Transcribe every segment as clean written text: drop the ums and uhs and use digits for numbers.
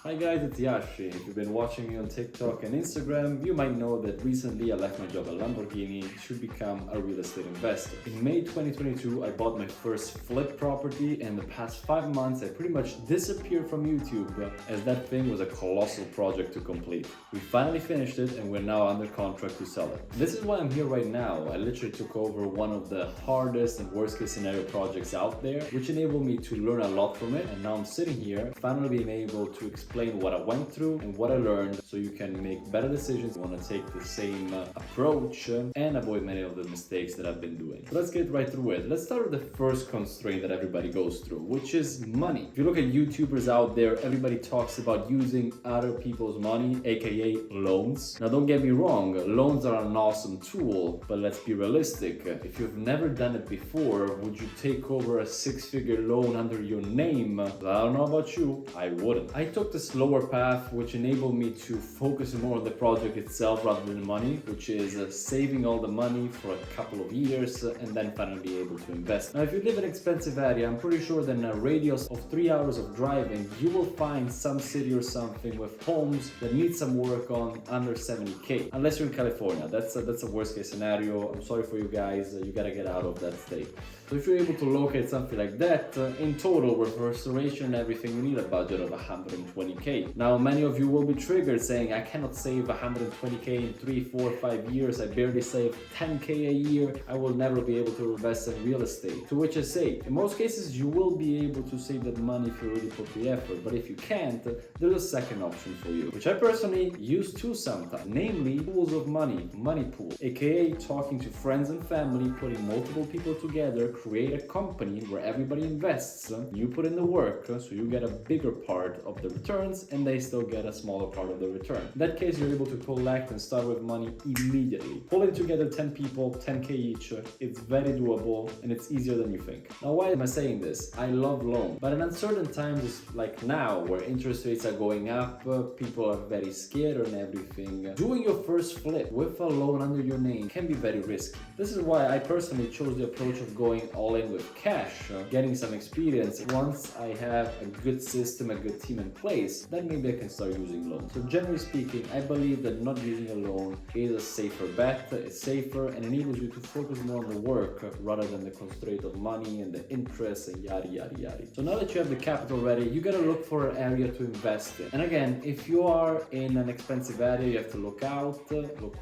Hi guys, it's Jashi. If you've been watching me on TikTok and Instagram, you might know that recently I left my job at Lamborghini to become a real estate investor. In May 2022, I bought my first flip property, and the past 5 months I pretty much disappeared from YouTube as that thing was a colossal project to complete. We finally finished it and we're now under contract to sell it. This is why I'm here right now. I literally took over one of the hardest and worst case scenario projects out there, which enabled me to learn a lot from it, and now I'm sitting here finally being able to explain what I went through and what I learned so you can make better decisions. You want to take the same approach and avoid many of the mistakes that I've been doing. So let's get right through it. Let's start with the first constraint that everybody goes through, which is money. If you look at YouTubers out there, everybody talks about using other people's money, aka loans. Now don't get me wrong, loans are an awesome tool, but let's be realistic. If you've never done it before, would you take over a 6-figure loan under your name? I don't know about you, I wouldn't. I took the slower path, which enabled me to focus more on the project itself rather than money, which is saving all the money for a couple of years and then finally be able to invest. Now, if you live in an expensive area, I'm pretty sure that in a radius of 3 hours of driving, you will find some city or something with homes that need some work on under 70K. Unless you're in California, that's a worst case scenario. I'm sorry for you guys, you gotta get out of that state. So if you're able to locate something like that, in total with restoration and everything, you need a budget of 120K. Now, many of you will be triggered saying, I cannot save 120K in 3, 4, 5 years. I barely save 10K a year. I will never be able to invest in real estate. To which I say, in most cases, you will be able to save that money if you really put the effort. But if you can't, there's a second option for you, which I personally use too sometimes, namely pools of money, money pool, aka talking to friends and family, putting multiple people together, create a company where everybody invests, you put in the work, so you get a bigger part of the returns and they still get a smaller part of the return. In that case, you're able to collect and start with money immediately. Pulling together 10 people, 10K each, it's very doable and it's easier than you think. Now, why am I saying this? I love loans, but in uncertain times like now, where interest rates are going up, people are very scared and everything, doing your first flip with a loan under your name can be very risky. This is why I personally chose the approach of going all in with cash, getting some experience. Once I have a good system, a good team in place, then maybe I can start using loans. So generally speaking, I believe that not using a loan is a safer bet. It's safer and enables you to focus more on the work rather than the constraint of money and the interest and yada yada yada. So now that you have the capital ready, you gotta look for an area to invest in. And again, if you are in an expensive area, you have to look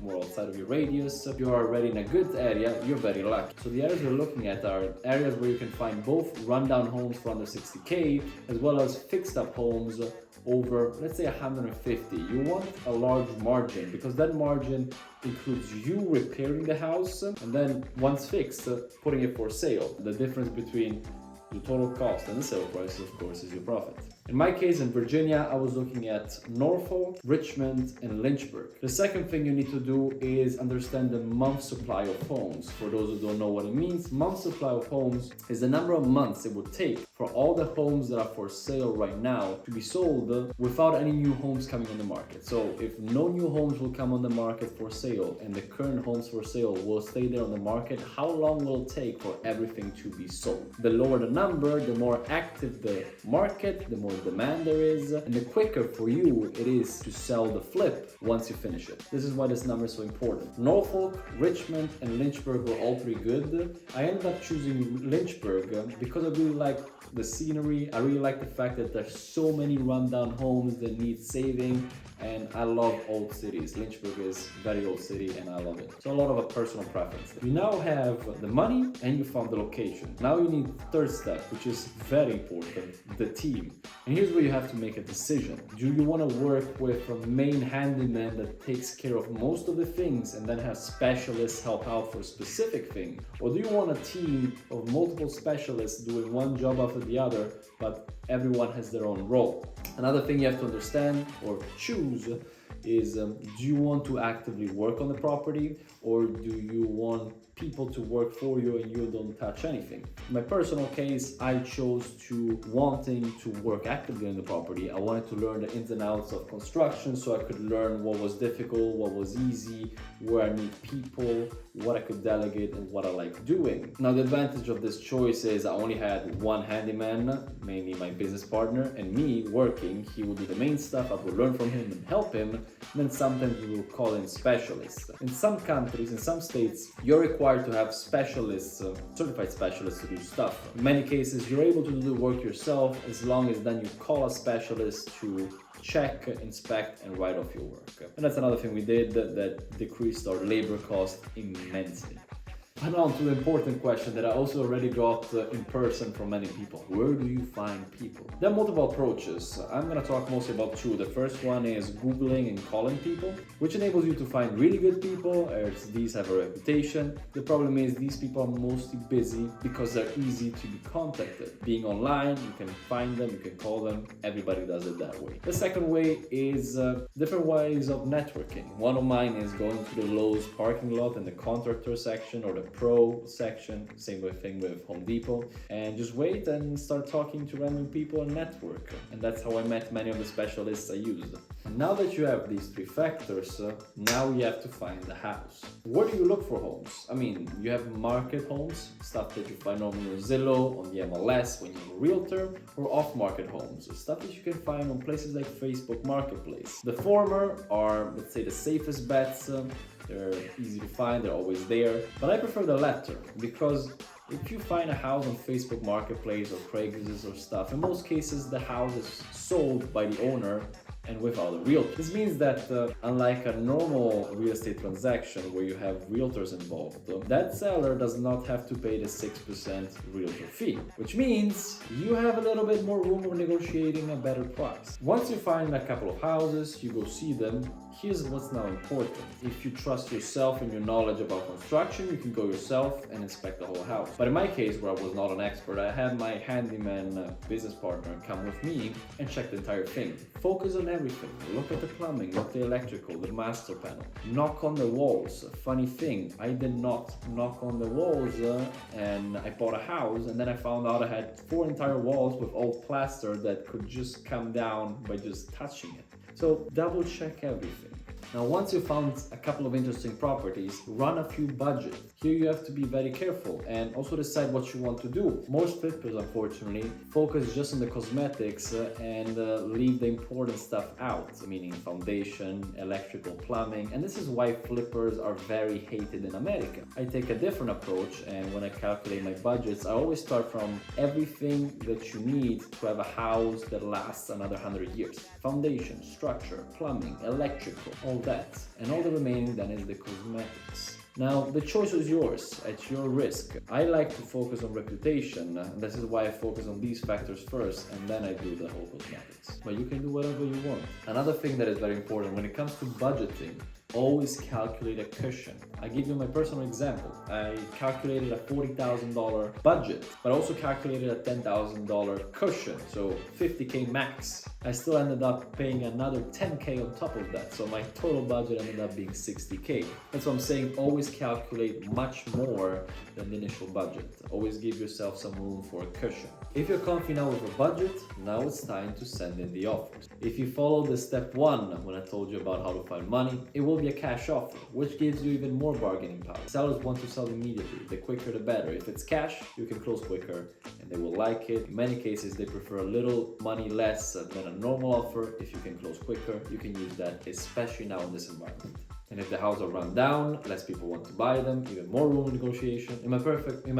more outside of your radius. If you are already in a good area, you're very lucky. So the areas we're looking at are areas where you can find both rundown homes for under 60K as well as fixed up homes over, let's say, 150. You want a large margin because that margin includes you repairing the house and then once fixed, putting it for sale. The difference between the total cost and the sale price, of course, is your profit. In my case, in Virginia, I was looking at Norfolk, Richmond, and Lynchburg. The second thing you need to do is understand the month supply of homes. For those who don't know what it means, month supply of homes is the number of months it would take for all the homes that are for sale right now to be sold without any new homes coming on the market. So if no new homes will come on the market for sale and the current homes for sale will stay there on the market, how long will it take for everything to be sold? The lower the number, the more active the market, the more demand there is, and the quicker for you it is to sell the flip once you finish it. This is why this number is so important. Norfolk, Richmond, and Lynchburg were all pretty good. I ended up choosing Lynchburg because I really like the scenery. I really like the fact that there's so many rundown homes that need saving, and I love old cities. Lynchburg is a very old city and I love it. So a lot of a personal preference. You now have the money and you found the location. Now you need the third step, which is very important, the team. And here's where you have to make a decision. Do you want to work with a main handyman that takes care of most of the things and then have specialists help out for a specific thing? Or do you want a team of multiple specialists doing one job after the other, but everyone has their own role? Another thing you have to understand or choose is, do you want to actively work on the property, or do you want people to work for you and you don't touch anything. In my personal case, I chose to wanting to work actively in the property. I wanted to learn the ins and outs of construction so I could learn what was difficult, what was easy, where I need people, what I could delegate, and what I like doing. Now, the advantage of this choice is I only had one handyman, mainly my business partner, and me working. He would do the main stuff, I would learn from him and help him, and then sometimes we will call in specialists. In some countries, in some states, you're required to have specialists, certified specialists to do stuff. In many cases, you're able to do the work yourself as long as then you call a specialist to check, inspect, and write off your work. And that's another thing we did that decreased our labor cost immensely. And on to the important question that I also already got in person from many people. Where do you find people? There are multiple approaches. I'm going to talk mostly about two. The first one is Googling and calling people, which enables you to find really good people, as these have a reputation. The problem is these people are mostly busy because they're easy to be contacted. Being online, you can find them, you can call them. Everybody does it that way. The second way is different ways of networking. One of mine is going to the Lowe's parking lot in the contractor section or the pro section, same thing with Home Depot, and just wait and start talking to random people and network. And that's how I met many of the specialists I used. And now that you have these three factors, now you have to find the house. Where do you look for homes? I mean, you have market homes, stuff that you find normally on Zillow, on the MLS when you're a realtor, or off-market homes, stuff that you can find on places like Facebook Marketplace. The former are, let's say, the safest bets. They're easy to find, they're always there. But I prefer the latter because if you find a house on Facebook Marketplace or Craigslist or stuff, in most cases the house is sold by the owner and without a realtor. This means that unlike a normal real estate transaction where you have realtors involved, that seller does not have to pay the 6% realtor fee, which means you have a little bit more room for negotiating a better price. Once you find a couple of houses, you go see them. Here's what's now important. If you trust yourself and your knowledge about construction, you can go yourself and inspect the whole house. But in my case, where I was not an expert, I had my handyman business partner come with me and check the entire thing. Focus on everything. Look at the plumbing, look at the electrical, the master panel. Knock on the walls. Funny thing, I did not knock on the walls and I bought a house and then I found out I had 4 entire walls with old plaster that could just come down by just touching it. So double check everything. Now, once you found a couple of interesting properties, run a few budgets. Here you have to be very careful and also decide what you want to do. Most flippers, unfortunately, focus just on the cosmetics and leave the important stuff out, meaning foundation, electrical, plumbing. And this is why flippers are very hated in America. I take a different approach, and when I calculate my budgets, I always start from everything that you need to have a house that lasts another 100 years. Foundation, structure, plumbing, electrical, all that. And all the remaining then is the cosmetics. Now, the choice is yours, at your risk. I like to focus on reputation, and this is why I focus on these factors first, and then I do the whole cosmetics. But you can do whatever you want. Another thing that is very important when it comes to budgeting, always calculate a cushion. I give you my personal example. I calculated a $40,000 budget, but also calculated a $10,000 cushion, so $50K max. I still ended up paying another $10K on top of that, so my total budget ended up being $60K. That's what I'm saying, always calculate much more than the initial budget. Always give yourself some room for a cushion. If you're confident with a budget, now it's time to send in the offers. If you follow the step 1 when I told you about how to find money, it will be a cash offer, which gives you even more bargaining power. Sellers want to sell immediately. The quicker the better. If it's cash, you can close quicker and they will like it. In many cases, they prefer a little money less than a normal offer. If you can close quicker, you can use that, especially now in this environment. And if the house are run down, less people want to buy them, even more room for negotiation. In my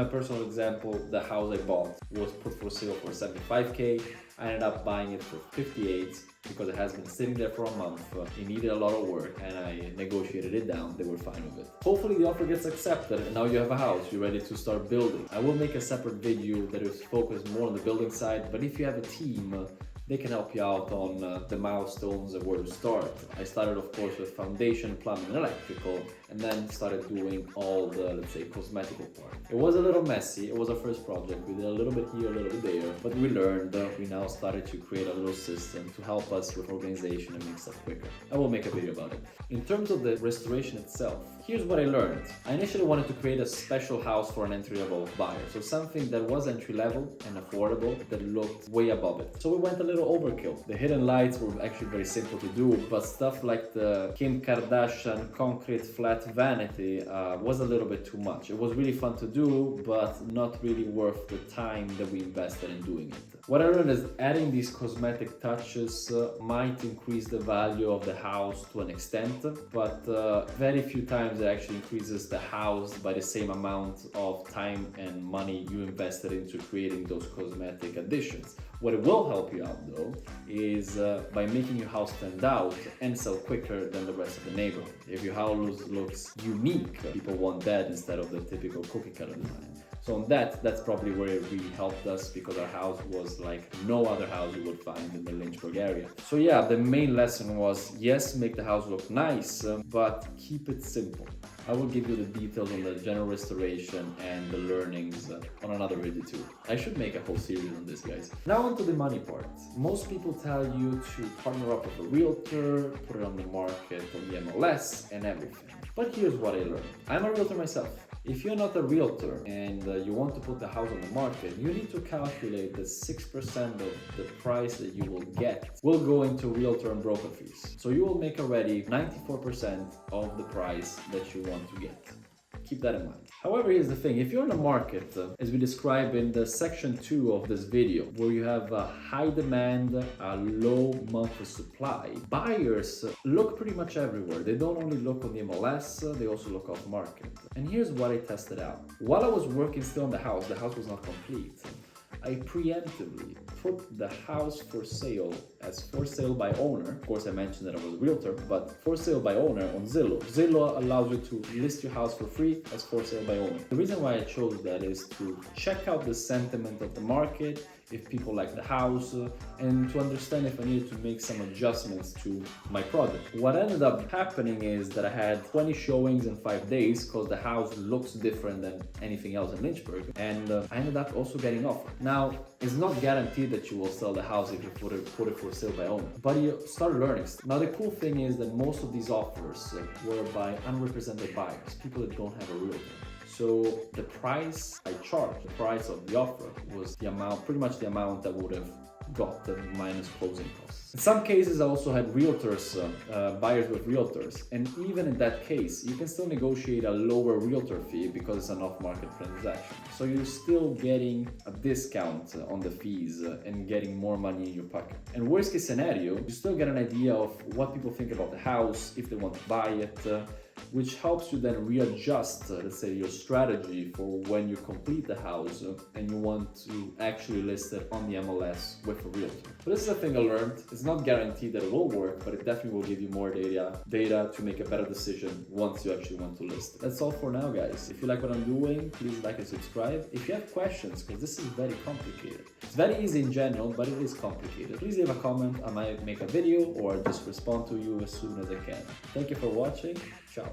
personal example, the house I bought was put for sale for $75K. I ended up buying it for $58 because it has been sitting there for a month. It needed a lot of work and I negotiated it down. They were fine with it. Hopefully the offer gets accepted and now you have a house. You're ready to start building. I will make a separate video that is focused more on the building side, but if you have a team, They can help you out on the milestones and where to start. I started, of course, with foundation, plumbing, and electrical, and then started doing all the, let's say, cosmetical part. It was a little messy. It was our first project. We did a little bit here, a little bit there, but we learned. We now started to create a little system to help us with organization and make stuff quicker. I will make a video about it. In terms of the restoration itself, here's what I learned. I initially wanted to create a special house for an entry-level buyer, so something that was entry-level and affordable that looked way above it. So we went a little overkill. The hidden lights were actually very simple to do, but stuff like the Kim Kardashian concrete flat vanity was a little bit too much. It was really fun to do, but not really worth the time that we invested in doing it. What I learned is adding these cosmetic touches might increase the value of the house to an extent, but very few times it actually increases the house by the same amount of time and money you invested into creating those cosmetic additions. What it will help you out though is by making your house stand out and sell quicker than the rest of the neighborhood. If your house looks unique, people want that instead of the typical cookie cutter design. So on that's probably where it really helped us, because our house was like no other house you would find in the Lynchburg area. So yeah, the main lesson was, yes, make the house look nice, but keep it simple. I will give you the details on the general restoration and the learnings on another video too. I should make a whole series on this, guys. Now on to the money part. Most people tell you to partner up with a realtor, put it on the market on the MLS and everything. But here's what I learned. I'm a realtor myself. If you're not a realtor and you want to put the house on the market, you need to calculate that 6% of the price that you will get will go into realtor and broker fees. So you will make already 94% of the price that you want to get. Keep that in mind. However, here's the thing. If you're in the market, as we describe in the section 2 of this video, where you have a high demand, a low monthly supply, buyers look pretty much everywhere. They don't only look on the MLS, they also look off market. And here's what I tested out. While I was working still on the house was not complete. I preemptively put the house for sale as for sale by owner. Of course, I mentioned that I was a realtor, but for sale by owner on Zillow. Zillow allows you to list your house for free as for sale by owner. The reason why I chose that is to check out the sentiment of the market, if people like the house, and to understand if I needed to make some adjustments to my product. What ended up happening is that I had 20 showings in 5 days because the house looks different than anything else in Lynchburg, and I ended up also getting offer. Now, it's not guaranteed that you will sell the house if you put it for sale by owner, but you start learning. Now, the cool thing is that most of these offers were by unrepresented buyers, people that don't have a realtor. So the price I charged, the price of the offer, was the amount, pretty much the amount that would have gotten minus closing costs. In some cases, I also had realtors, buyers with realtors, and even in that case, you can still negotiate a lower realtor fee because it's an off-market transaction. So you're still getting a discount on the fees and getting more money in your pocket. And worst case scenario, you still get an idea of what people think about the house, if they want to buy it, which helps you then readjust, let's say, your strategy for when you complete the house and you want to actually list it on the MLS with a realtor. But this is a thing I learned. It's not guaranteed that it will work, but it definitely will give you more data to make a better decision once you actually want to list it. That's all for now, guys. If you like what I'm doing, please like and subscribe. If you have questions, because this is very complicated. It's very easy in general, but it is complicated. Please leave a comment. I might make a video or just respond to you as soon as I can. Thank you for watching. Ciao.